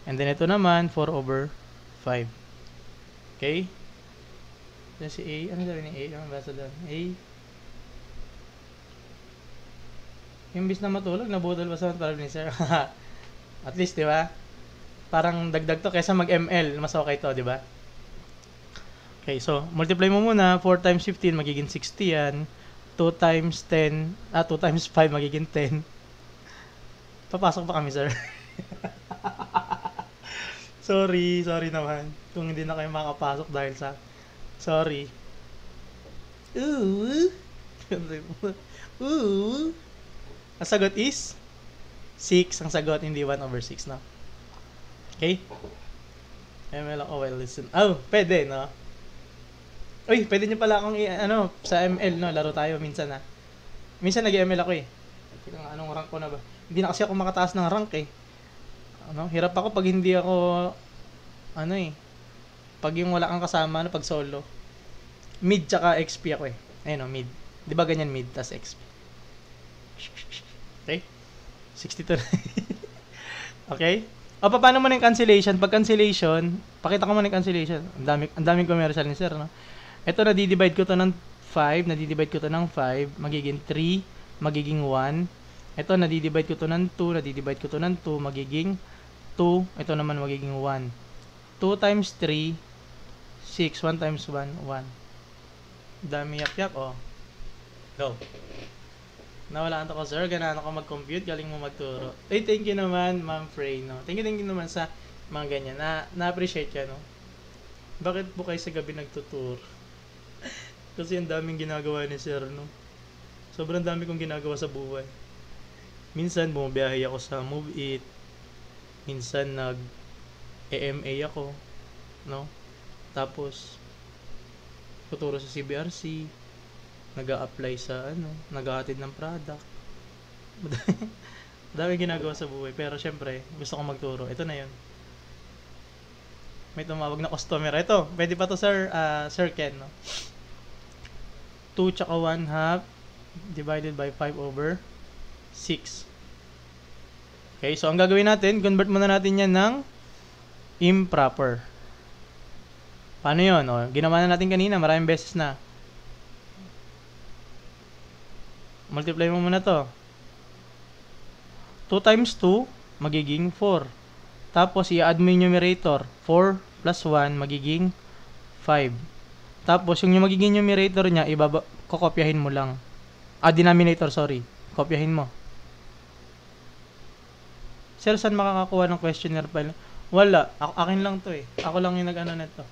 And then ito naman, 4 over 5. Okay? Then si A, ano sabi ni A? Ano basa doon? A. Imbis na matulog, nabudol pa sa para ni sir. At least, di ba? Parang dagdag to kaysa mag-ML. Mas okay to, di ba? Okay, so, multiply mo muna. 4 times 15, magiging 60 yan. 2 times 10, 2 times 5, magiging 10. Papasok pa kami, sir. Sorry naman. Kung hindi na kayo makapasok dahil sa... Sorry. Ooh. Ooh. Ang sagot is 6. Ang sagot, hindi 1 over 6, no? Okay? ML, listen. Oh, pwede, no? Uy, pwede nyo pala akong sa ML, no? Laro tayo minsan, ha? Minsan nag-ML ako, eh. Anong rank ko na ba? Hindi na kasi ako makataas ng rank, eh. Hirap ako pag hindi ako, pag yung wala kang kasama, pag solo. Mid tsaka XP ako, eh. Ayun, mid. Di ba ganyan mid, tas XP? Okay? 62 na. Okay? O, paano mo na yung cancellation? Pag cancellation, pakita ko mo na yung cancellation. Ang daming commercial ni sir, no? Ito, nadidivide ko to ng 5, nadidivide ko to ng 5, magiging 3, magiging 1. Ito, nadidivide ko to ng 2, nadidivide ko to ng 2, magiging 2. Ito naman magiging 1. 2 times 3, 6. 1 times 1, 1. Dami yak-yak, oh. Go. Nawalaan ako, sir. Ganahan ako mag-compute. Galing mo magturo. Ay, thank you naman, Ma'am Frey, no? Thank you naman sa mga ganyan. Na-appreciate ka, no? Bakit po kayo sa gabi nagtuturo? Kasi ang daming ginagawa ni sir, no? Sobrang dami kong ginagawa sa buhay. Minsan, bumabiyahe ako sa Move It. Minsan, nag-EMA ako, no? Tapos, tuturo sa CBRC. Nag-a-apply sa, nag-a-attend ng product. Dami ginagawa sa buhay. Pero, syempre, gusto kong magturo. Ito na yun. May tumawag na customer. Ito, pwede pa to, sir, Sir Ken, no? 2 tsaka 1 half divided by 5 over 6. Okay, so ang gagawin natin, convert muna natin yan ng improper. Paano yun? Ginawa na natin kanina, maraming beses na. Multiply mo muna to. 2 times 2, magiging 4. Tapos, i-add mo yung numerator. 4 plus 1, magiging 5. Tapos, yung magiging numerator niya, kokopyahin mo lang. Denominator, sorry. Kopyahin mo. Sir, saan makakakuha ng questionnaire file? Wala. Akin lang to, eh. Ako lang yung nag-ano neto.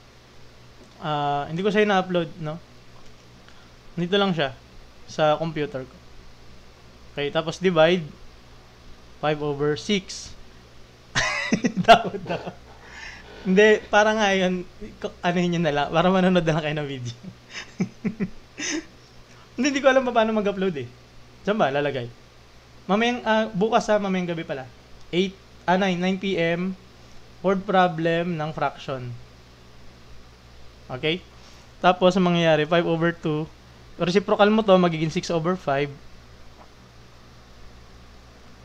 Hindi ko siya na-upload, no? Dito lang siya. Sa computer ko. Okay, tapos divide 5 over 6. Dapat. Hindi, parang nga yun, anuhin nyo na lang, para manonood na lang kayo ng video. Hindi ko alam pa paano mag-upload, eh. Saan ba? Lalagay. Mamayang, bukas mamayang gabi pala. 9 p.m. word problem ng fraction. Okay? Tapos, ang mangyayari, 5 over 2. Reciprocal mo to, magiging 6 over 5.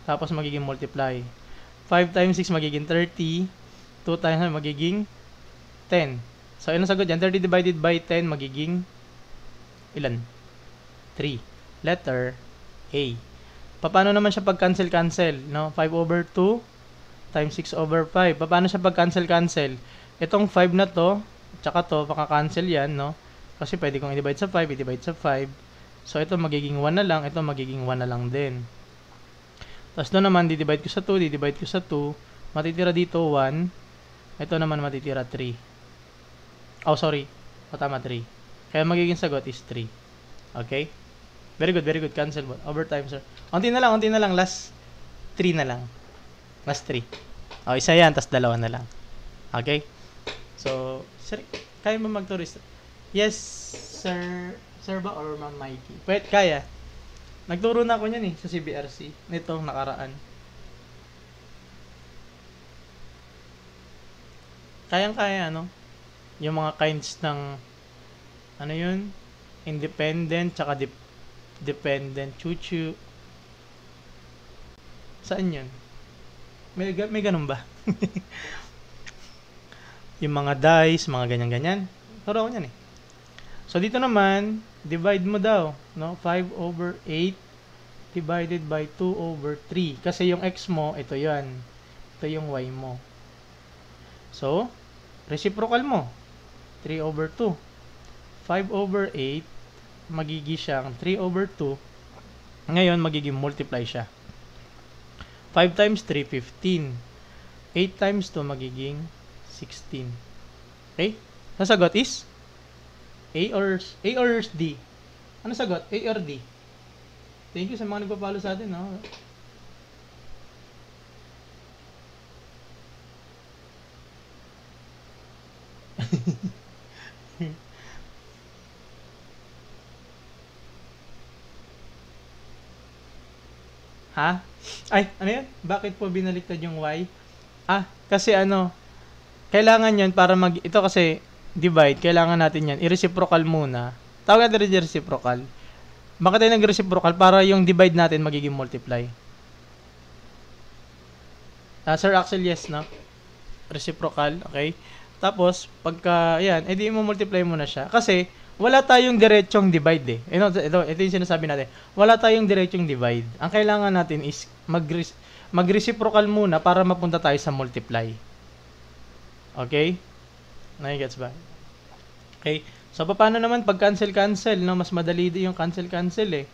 Tapos, magiging multiply. 5 times 6, magiging 30. 2 times 5, magiging 10. So, ano sagot yan? 30 divided by 10, magiging Ilan? 3. Letter A. Paano naman siya pag-cancel-cancel? No? 5 over 2 times 6 over 5. Paano siya pag-cancel-cancel? Itong 5 na to, tsaka to, paka-cancel yan, no? Kasi pwede kong i-divide sa 5, i-divide sa 5. So, ito magiging 1 na lang, ito magiging 1 na lang din. Tapos doon naman, di-divide ko sa 2, di-divide ko sa 2. Matitira dito 1. Ito naman matitira 3. Oh, sorry. Tama, 3. Kaya magiging sagot is 3. Okay? Very good, very good. Cancel mo. Overtime, sir. Unti na lang. Last 3 na lang. Last 3. O, isa yan, tas 2 na lang. Okay? So, sir, kaya mo mag-tourist? Yes, sir. Sir ba or Ma'am Mikey? Pwede, kaya. Nagturo na ako niyan sa CBRC. Nitong nakaraan. Kayang-kaya, no? Yung mga kinds ng, ano yun? Independent, tsaka dependent, chuchu. Saan yun? May ganun ba? Yung mga dice, mga ganyan-ganyan. Turo ko yan So, dito naman, divide mo daw. No? 5 over 8 divided by 2 over 3. Kasi yung x mo, ito yan. Ito yung y mo. So, reciprocal mo. 3 over 2. 5 over 8, magiging siyang 3 over 2. Ngayon, magiging multiply siya. 5 times 3, 15. 8 times 2, magiging 16. Okay? Sasagot is A or D? Ano sagot? A or D? Thank you sa mga nagpapalo sa atin, no? Ha? Ay, ano yan? Bakit po binaliktad yung Y? Kasi kailangan yan para ito kasi divide, kailangan natin yan, i-reciprocal muna. Tawag natin rin reciprocal. Bakit tayo nag-reciprocal? Para yung divide natin magiging multiply. Sir Axel, yes, no? Reciprocal, okay? Tapos, pagka, yan, edi mo multiply mo na siya. Kasi, wala tayong diretsong divide Ito yung sinasabi natin. Wala tayong diretsong divide. Ang kailangan natin is mag-reciprocal muna para mapunta tayo sa multiply. Okay? Nai-gets ba? Okay. So, paano naman pag cancel-cancel, no? Mas madali din yung cancel-cancel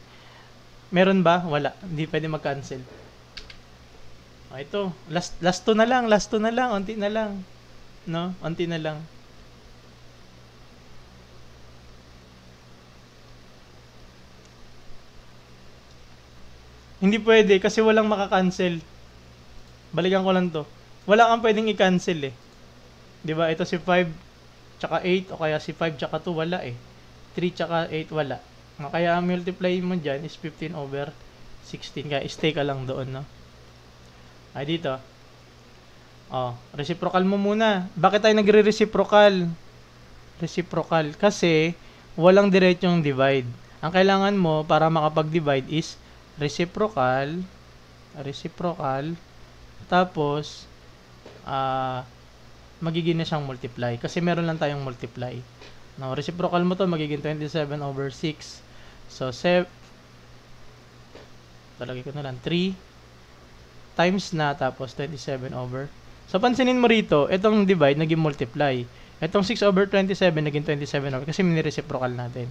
Meron ba? Wala. Hindi pwede mag-cancel. Ito. Last 2 na lang. Unti na lang. No? Unti na lang. Hindi pwede kasi walang maka-cancel. Balikan ko lang to. Wala kang pwedeng i-cancel Diba? Ito si 5 tsaka 8 o kaya si 5 tsaka 2 wala 3 tsaka 8 wala. Kaya ang multiply mo dyan is 15 over 16. Kaya stay ka lang doon, no? Ay, dito. Reciprocal mo muna. Bakit tayo nagre-reciprocal? Reciprocal. Kasi walang diretsong divide. Ang kailangan mo para makapag-divide is reciprocal. Tapos, magiging na siyang multiply. Kasi meron lang tayong multiply. Now, reciprocal mo to magiging 27 over 6. So, talagay ko na lang 3 times na tapos 27 over. So, pansinin mo rito, itong divide naging multiply. Itong 6 over 27 naging 27 over kasi mini-reciprocal natin.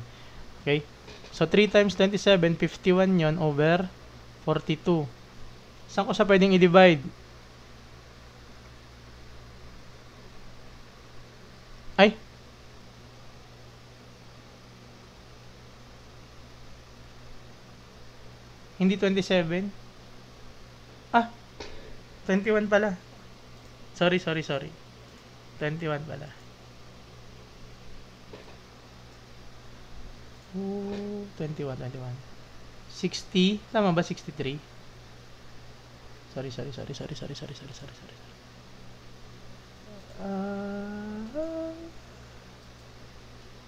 Okay? So, 3 times 27, 51 yon over 42. Saan ko siya pwedeng i-divide? Ay! Hindi 27? 21 pala. Sorry. 21 pala. 21. 60. Tama ba? 63? Sorry.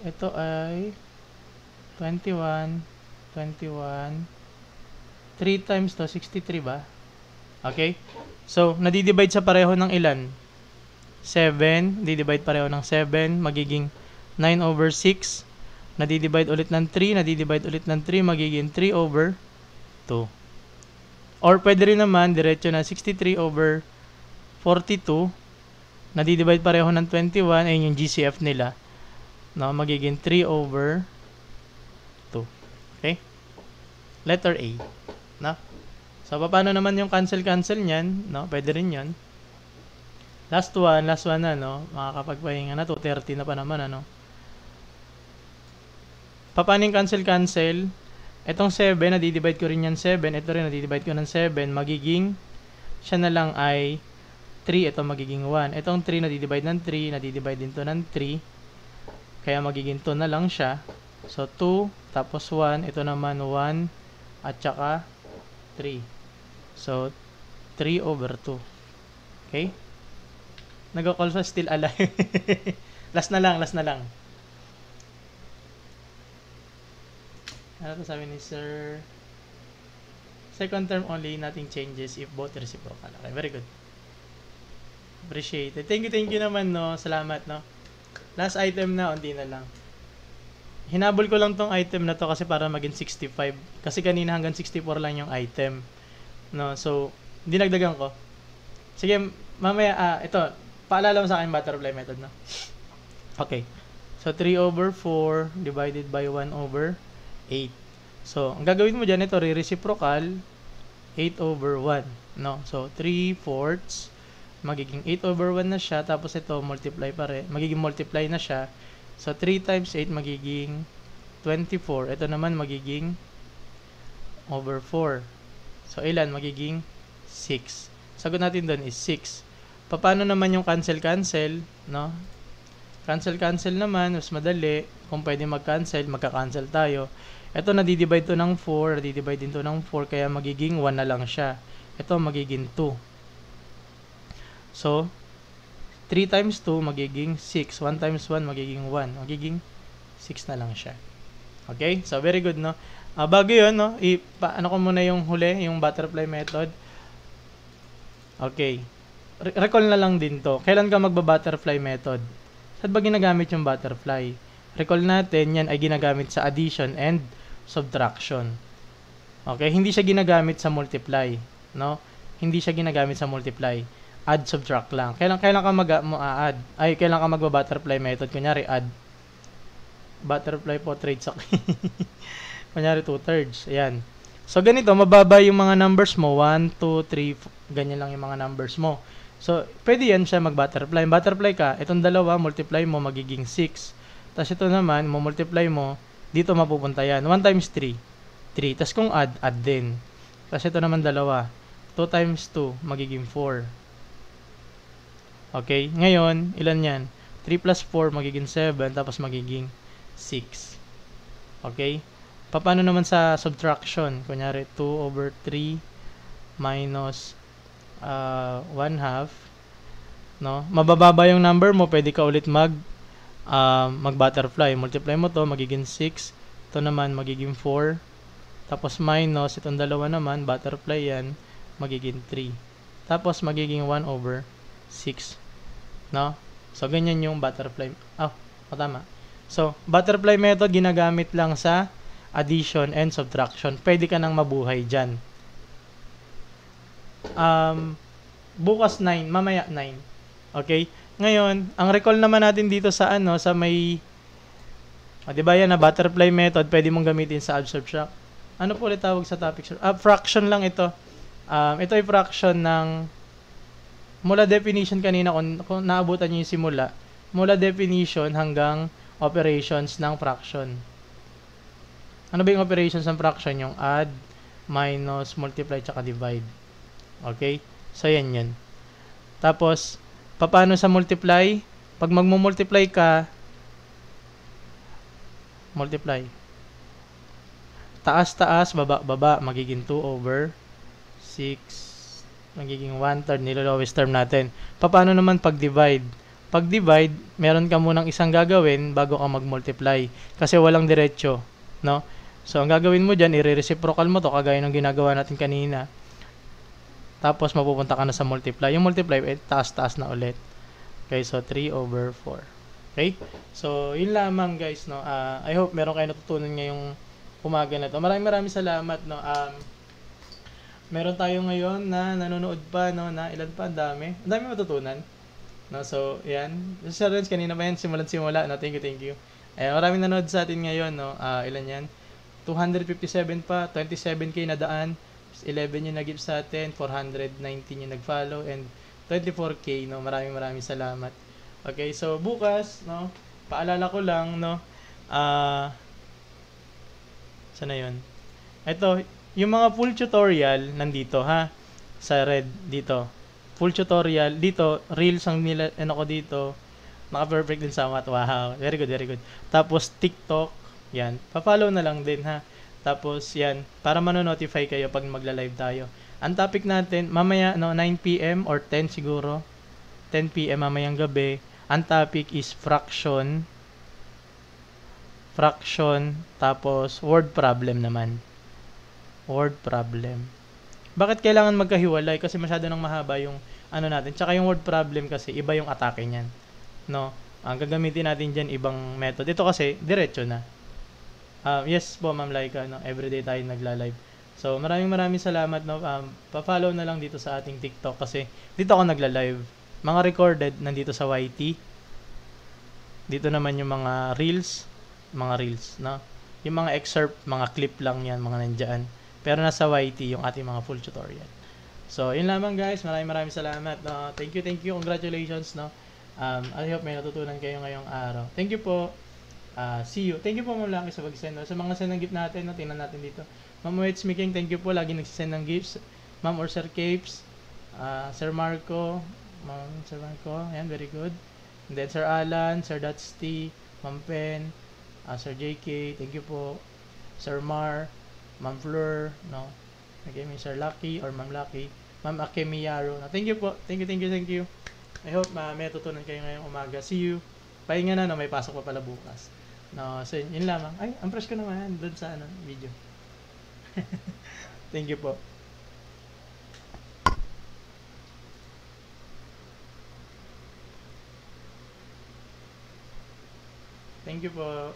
Ito ay 21. 3 times to 63 ba? Okay? So, nadidivide sa pareho ng ilan? 7. Didivide pareho ng 7. Magiging 9 over 6. nadidivide ulit ng 3, nadidivide ulit ng 3, magiging 3 over 2. Or pwede rin naman, diretso na 63 over 42, nadidivide pareho ng 21, ayun yung GCF nila. No, magiging 3 over 2. Okay? Letter A. No? So, paano naman yung cancel-cancel niyan? No? Pwede rin yun. Last one na, no? Makakapagpahinga na, 2:30 na pa naman, ano? Paano yung cancel-cancel? Itong 7, nadidivide ko rin yan 7. Ito rin, nadidivide ko ng 7. Magiging, siya na lang ay 3. Ito magiging 1. Itong 3, nadidivide ng 3. Nadidivide din to ng 3. Kaya magiging 2 na lang siya. So, 2, tapos 1. Ito naman 1, at saka 3. So, 3 over 2. Okay? Nag-call sa still alive. Last na lang. Ano to sabi ni Sir? Second term only, nothing changes if both reciprocal. Okay, very good. Appreciate it. Thank you naman, no? Salamat, no? Last item na, unti na lang. Hinabol ko lang tong item na to kasi para maging 65. Kasi kanina hanggang 64 lang yung item. No? So, dinagdagan ko. Sige, mamaya, ito, paalala mo sa akin butterfly method, no? Okay. So, 3 over 4 divided by 1 over 8. So, ang gagawin mo dyan, ito, re-reciprocal, 8 over 1. No? So, 3/4, magiging 8 over 1 na siya, tapos ito, multiply pa rin. Magiging multiply na siya. So, 3 times 8, magiging 24. Ito naman, magiging over 4. So, ilan? Magiging 6. Sagot natin doon is 6. Paano naman yung cancel-cancel, no? Cancel-cancel naman, mas madali. Kung pwede mag-cancel, magka-cancel tayo. Ito, nadidivide to ng 4, nadidivide din to ng 4, kaya magiging 1 na lang siya. Ito, magiging 2. So, 3 times 2, magiging 6. 1 times 1, magiging 1. Magiging 6 na lang siya. Okay? So, very good, no? Bago yun, no? Ano ko muna yung huli, yung butterfly method. Okay. Recall na lang din to. Kailan ka magba-butterfly method? Saan ba ginagamit yung butterfly? Recall natin, yan ay ginagamit sa addition and subtraction. Okay? Hindi siya ginagamit sa multiply. No? Hindi siya ginagamit sa multiply. Add, subtract lang. Kailan ka mag-add? Ay, kailan ka magba-butterfly method? Kunyari, add. Butterfly po, trade sa kunyari, 2/3. Ayan. So, ganito, mababa yung mga numbers mo. 1, 2, 3, ganyan lang yung mga numbers mo. So, pwede yan siya mag-butterfly. Butterfly ka, itong dalawa, multiply mo, magiging 6. Tapos ito naman, multiply mo, dito mapupunta yan. 1 times 3, 3. Tapos kung add din. Tapos ito naman dalawa. 2 times 2, magiging 4. Okay? Ngayon, ilan yan? 3 plus 4, magiging 7. Tapos magiging 6. Okay? Paano naman sa subtraction? Kunyari, 2 over 3 minus 1/2. No? Mabababa yung number mo, pwede ka ulit mag-butterfly. Multiply mo to, magiging 6. Ito naman, magiging 4. Tapos minus, itong dalawa naman, butterfly yan, magiging 3. Tapos magiging 1 over 6. No? So, ganyan yung butterfly. Tama. So, butterfly method ginagamit lang sa addition and subtraction. Pwede ka nang mabuhay dyan. Bukas 9, mamaya 9. Okay? Ngayon, ang recall naman natin dito sa sa may, di ba yan na butterfly method, pwede mong gamitin sa add, subtract. Ano po ulit tawag sa topic? Fraction lang ito. Ito ay fraction ng, mula definition kanina, kung naabutan nyo yung simula, mula definition hanggang operations ng fraction. Ano ba yung operations ng fraction? Yung add, minus, multiply, tsaka divide. Okay? So, yan yun. Tapos, paano sa multiply? Pag magmumultiply ka, multiply. Taas, baba, magiging 2 over 6, magiging 1/3, nilo-lowest term natin. Paano naman pag divide? Pag divide, meron ka munang isang gagawin bago ka mag-multiply. Kasi walang diretsyo. No? So, ang gagawin mo dyan, i-reciprocal mo to kagaya ng ginagawa natin kanina. Tapos, mapupunta ka na sa multiply. Yung multiply, taas-taas na ulit. Okay, so 3 over 4. Okay? So, yun lamang guys, no. I hope meron kayo natutunan ngayong umaga na to. Maraming salamat, no. Meron tayo ngayon na nanonood pa, no, na ilan pa, ang dami. Ang dami matutunan. No, so, yan. Sir Renz, kanina pa yan, simula, no. Thank you. Ayan, maraming nanood sa atin ngayon, no. Ilan yan? 257 pa, 27k na daan, 11 yung nag-give sa atin, 419 yung nag-follow, and 24k, no. Maraming salamat. Okay, so bukas, no, paalala ko lang, no, sana yun? Ito, yung mga full tutorial nandito ha, sa red dito. Full tutorial dito, reels ang nila ano ko dito. Naka-perfect din sa mat. Wow, very good. Tapos TikTok, yan. Pa-follow na lang din ha. Tapos yan, para mano-notify kayo pag magla-live tayo. Ang topic natin mamaya no 9 PM or 10 siguro. 10 PM mamayang gabi. Ang topic is fraction, tapos word problem naman. Word problem. Bakit kailangan magkahiwalay? Kasi masyado nang mahaba yung ano natin. Tsaka yung word problem kasi iba yung atake niyan. No? Ang gagamitin natin diyan ibang method. Ito kasi diretso na. Yes po Ma'am Laika, no? Everyday tayo nagla-live. So maraming salamat, no. Pa-follow na lang dito sa ating TikTok kasi dito ako nagla-live. Mga recorded nandito sa YT. Dito naman yung mga reels, no. Yung mga excerpt, mga clip lang yan, mga nandiyan. Pero nasa YT yung ating mga full tutorial. So, yun lamang guys. Maraming salamat. No? Thank you. Congratulations. No? I hope may natutunan kayo ngayong araw. Thank you po. See you. Thank you po Ma'am Lucky sa pag-send. No? Sa mga send ng gift natin, no? Tingnan natin dito. Ma'am Wets Making, thank you po. Lagi nagsisend ng gifts. Ma'am or Sir Capes. Sir Marco. Ma'am Sir Marco. Ayan, very good. And then Sir Alan, Sir Datsty, Ma'am Pen, Sir JK, thank you po. Sir Mar, Ma'am Fleur, no. Okay, Sir Lucky or Ma'am Lucky, Ma'am Akemiyaro. No, thank you po. Thank you. I hope may tutunan kayo ngayong umaga. See you. Pahinga na, no, may pasok pa pala bukas. No, so yun lamang. Ay, ang fresh ko naman doon sa video. Thank you po. Thank you po.